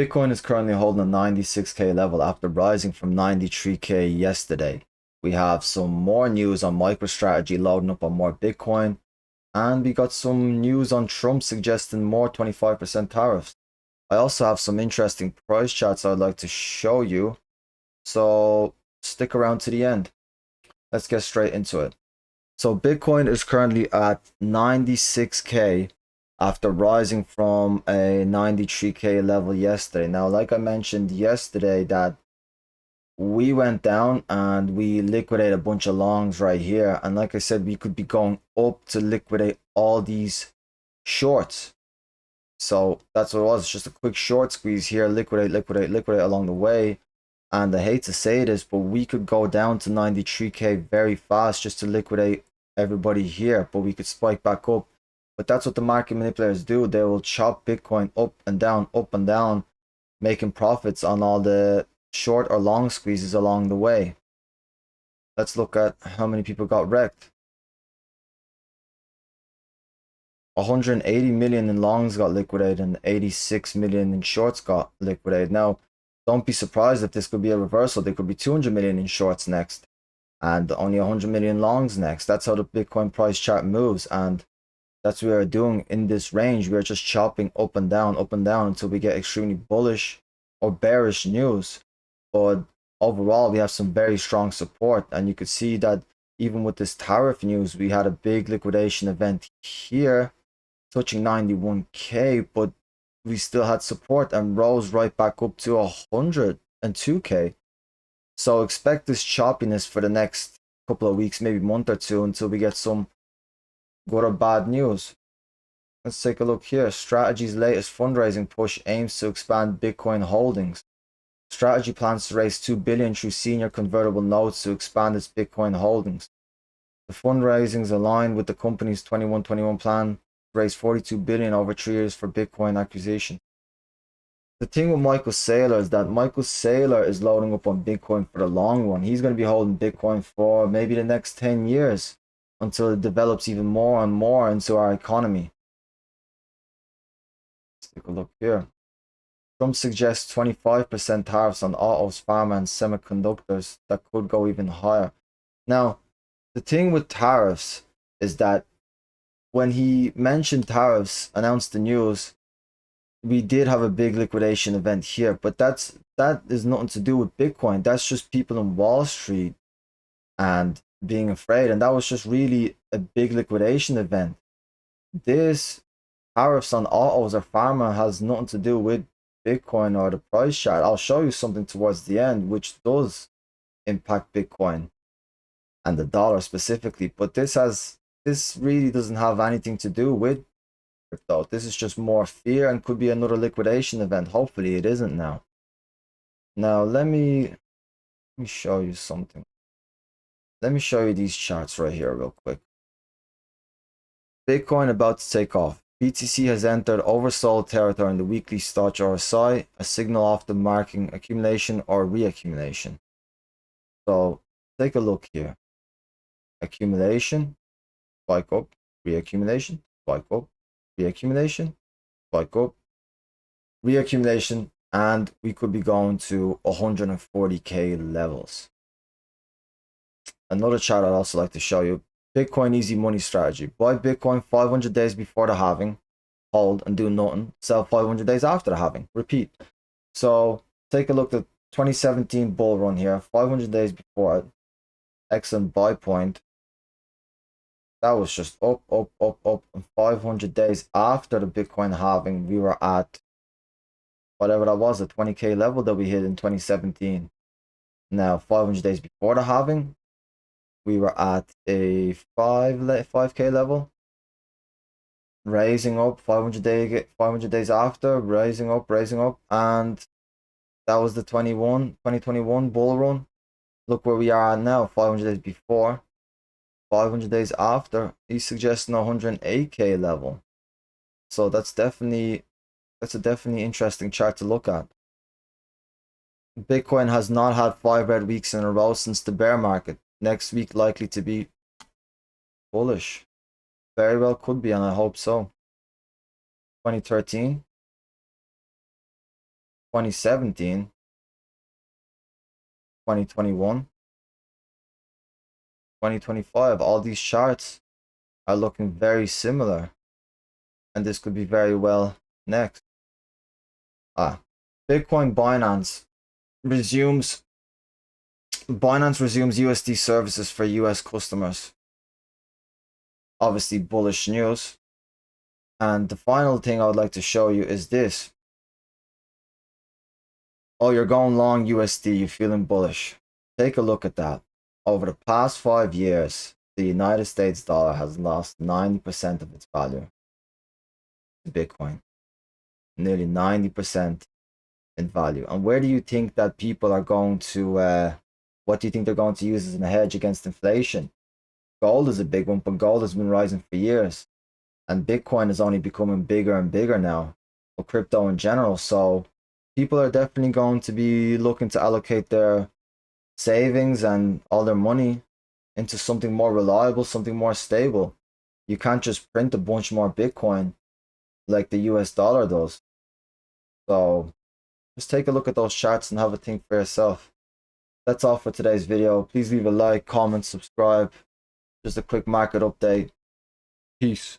Bitcoin is currently holding a 96K level after rising from 93K yesterday. We have some more news on MicroStrategy loading up on more Bitcoin, and we got some news on Trump suggesting more 25% tariffs. I also have some interesting price charts I'd like to show you, so stick around to the end. Let's get straight into it. So Bitcoin is currently at 96K after rising from a 93K level yesterday. Now, like I mentioned yesterday, that we went down and we liquidated a bunch of longs right here. And like I said, we could be going up to liquidate all these shorts. So that's what it was. It's just a quick short squeeze here, liquidate, liquidate, liquidate along the way. And I hate to say this, but we could go down to 93K very fast just to liquidate everybody here, but we could spike back up. But that's what the market manipulators do. They will chop Bitcoin up and down, making profits on all the short or long squeezes along the way. Let's look at how many people got wrecked. 180 million in longs got liquidated and 86 million in shorts got liquidated. Now, don't be surprised if this could be a reversal. There could be 200 million in shorts next and only 100 million longs next. That's how the Bitcoin price chart moves, and that's what we're doing in this range. We're just chopping up and down until we get extremely bullish or bearish news. But overall, we have some very strong support, and you could see that even with this tariff news, we had a big liquidation event here touching 91K, but we still had support and rose right back up to 102K. So expect this choppiness for the next couple of weeks, maybe month or two, until we get some good or bad news. Let's take a look here. Strategy's latest fundraising push aims to expand Bitcoin holdings. Strategy plans to raise $2 billion through senior convertible notes to expand its Bitcoin holdings. The fundraisings align with the company's 21-21 plan to raise $42 billion over 3 years for Bitcoin acquisition. The thing with Michael Saylor is that Michael Saylor is loading up on Bitcoin for the long run. He's going to be holding Bitcoin for maybe the next 10 years until it develops even more and more into our economy. Let's take a look here. Trump suggests 25% tariffs on autos, pharma, and semiconductors that could go even higher. Now, the thing with tariffs is that when he mentioned tariffs, announced the news, we did have a big liquidation event here, but that is nothing to do with Bitcoin. That's just people on Wall Street and being afraid, and that was just really a big liquidation event. This tariffs on autos or pharma has nothing to do with Bitcoin or the price chart. I'll show you something towards the end which does impact Bitcoin and the dollar specifically, but this really doesn't have anything to do with crypto. This is just more fear and could be another liquidation event. Hopefully it isn't now. Now let me show you something. Let me show you these charts right here real quick. Bitcoin about to take off. BTC has entered oversold territory in the weekly Stoch RSI, a signal often marking accumulation or reaccumulation. So take a look here. Accumulation, spike up, reaccumulation, spike up, reaccumulation, spike up, reaccumulation, and we could be going to 140K levels. Another chart I'd also like to show you. Bitcoin easy money strategy. Buy Bitcoin 500 days before the halving, hold and do nothing. Sell 500 days after the halving. Repeat. So take a look at 2017 bull run here. 500 days before it. Excellent buy point. That was just up, up, up, up. And 500 days after the Bitcoin halving, we were at whatever that was, the 20K level that we hit in 2017. Now, 500 days before the halving, we were at a 5K level, raising up 500 days after, raising up, and that was the 2021 bull run. Look where we are now, 500 days before, 500 days after. He's suggesting 108K level. So that's a definitely interesting chart to look at. Bitcoin has not had 5 red weeks in a row since the bear market. Next week likely to be bullish. Very well could be, and I hope so. 2013. 2017, 2021, 2025. All these charts are looking very similar. And this could be very well next. Bitcoin Binance resumes USD services for US customers. Obviously bullish news. And the final thing I would like to show you is this. Oh, you're going long USD, you're feeling bullish. Take a look at that. Over the past 5 years, the United States dollar has lost 90% of its value to Bitcoin. Nearly 90% in value. And where do you think that people are going to, what do you think they're going to use as a hedge against inflation? Gold is a big one, but gold has been rising for years. And Bitcoin is only becoming bigger and bigger now, or crypto in general. So people are definitely going to be looking to allocate their savings and all their money into something more reliable, something more stable. You can't just print a bunch more Bitcoin like the US dollar does. So just take a look at those charts and have a think for yourself. That's all for today's video. Please leave a like, comment, subscribe. Just a quick market update. Peace.